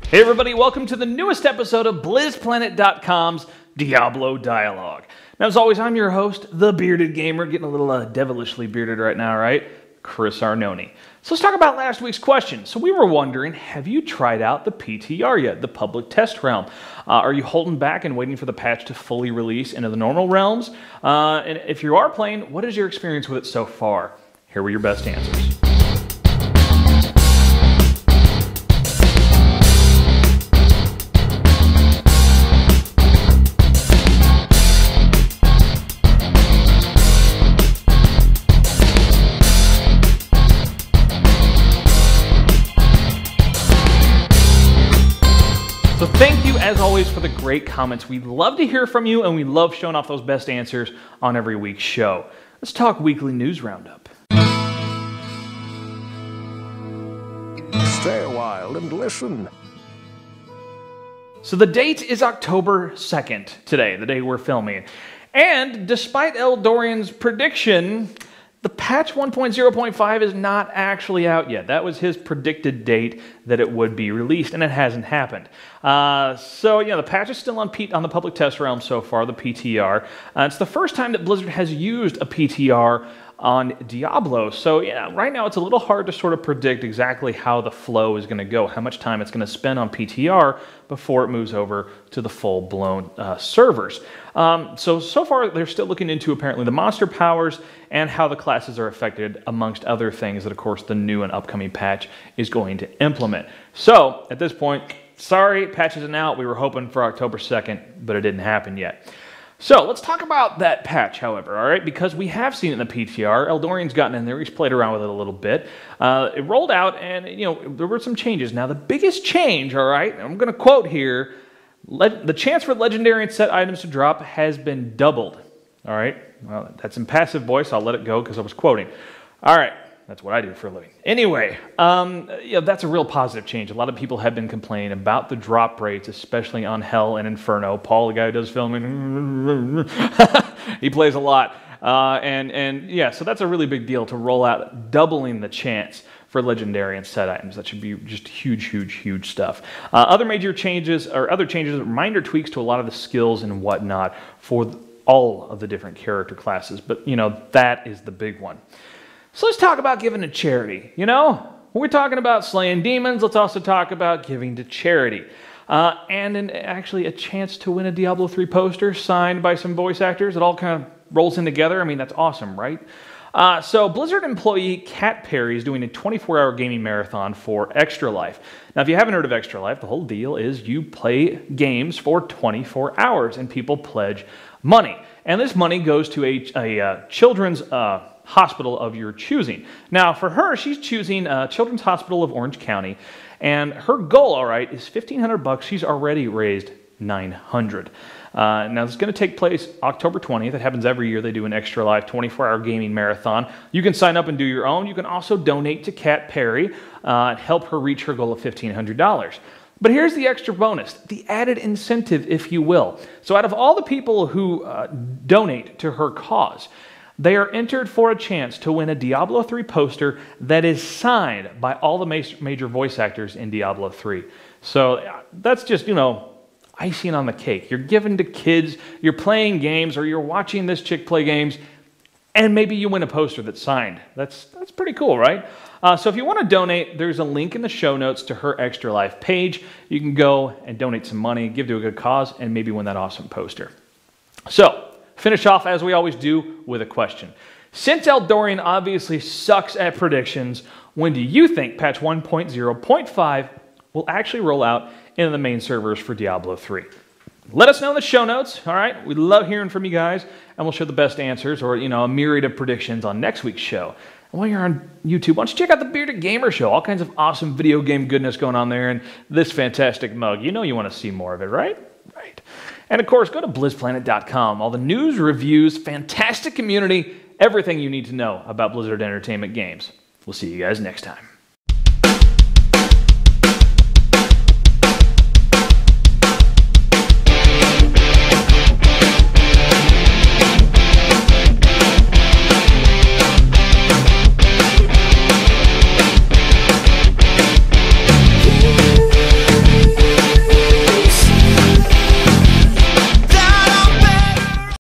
Hey everybody, welcome to the newest episode of BlizzPlanet.com's Diablo Dialogue. Now as always, I'm your host, the Bearded Gamer, getting a little devilishly bearded right now, right? Chris Arnone. So let's talk about last week's question. So we were wondering, have you tried out the PTR yet, the public test realm? Are you holding back and waiting for the patch to fully release into the normal realms? And if you are playing, what is your experience with it so far? Here were your best answers. So thank you, as always, for the great comments. We love to hear from you, and we love showing off those best answers on every week's show. Let's talk weekly news roundup. Stay a while and listen. So the date is October 2nd today, the day we're filming. And despite Eldorian's prediction, the patch 1.0.5 is not actually out yet. That was his predicted date that it would be released, and it hasn't happened. So the patch is still on the public test realm so far, the PTR. It's the first time that Blizzard has used a PTR on Diablo. So yeah, right now it's a little hard to sort of predict exactly how the flow is going to go, how much time it's going to spend on PTR before it moves over to the full-blown servers. So far they're still looking into apparently the monster powers and how the classes are affected, amongst other things that of course the new and upcoming patch is going to implement. So at this point, sorry, patch isn't out. We were hoping for October 2nd, but it didn't happen yet. So let's talk about that patch, however, all right? Because we have seen it in the PTR. Eldorian's gotten in there. He's played around with it a little bit. It rolled out, and there were some changes. Now, the biggest change, all right, I'm going to quote here, the chance for legendary and set items to drop has been doubled. All right? Well, that's in passive voice. I'll let it go because I was quoting. All right. That's what I do for a living. Anyway, that's a real positive change. A lot of people have been complaining about the drop rates, especially on Hell and Inferno. Paul, the guy who does filming, he plays a lot. So that's a really big deal to roll out, doubling the chance for legendary and set items. That should be just huge stuff. Other major changes, or other changes, minor tweaks to a lot of the skills and whatnot for all of the different character classes. But, that is the big one. So let's talk about giving to charity. When we're talking about slaying demons, let's also talk about giving to charity. And actually a chance to win a Diablo 3 poster signed by some voice actors. It all kind of rolls in together. I mean, that's awesome, right? So Blizzard employee Kat Perry is doing a 24-hour gaming marathon for Extra Life. Now, if you haven't heard of Extra Life, the whole deal is you play games for 24 hours and people pledge money. And this money goes to a children's hospital of your choosing. Now, for her, she's choosing Children's Hospital of Orange County, and her goal, all right, is $1,500. She's already raised $900. Now, this is going to take place October 20th. It happens every year. They do an Extra Life 24-hour gaming marathon. You can sign up and do your own. You can also donate to Kat Perry and help her reach her goal of $1,500. But here's the extra bonus, the added incentive, if you will. So out of all the people who donate to her cause, they are entered for a chance to win a Diablo 3 poster that is signed by all the major voice actors in Diablo 3. So that's just, icing on the cake. You're giving to kids, you're playing games, or you're watching this chick play games, and maybe you win a poster that's signed. That's pretty cool, right? So if you want to donate, there's a link in the show notes to her Extra Life page. You can go and donate some money, give to a good cause, and maybe win that awesome poster. So, finish off, as we always do, with a question. Since Eldorian obviously sucks at predictions, when do you think patch 1.0.5 will actually roll out into the main servers for Diablo 3? Let us know in the show notes, all right? We love hearing from you guys, and we'll share the best answers or, a myriad of predictions on next week's show. And while you're on YouTube, why don't you check out the Bearded Gamer Show? All kinds of awesome video game goodness going on there, and this fantastic mug. You want to see more of it, right? Right. And of course, go to BlizzPlanet.com. All the news, reviews, fantastic community, everything you need to know about Blizzard Entertainment games. We'll see you guys next time.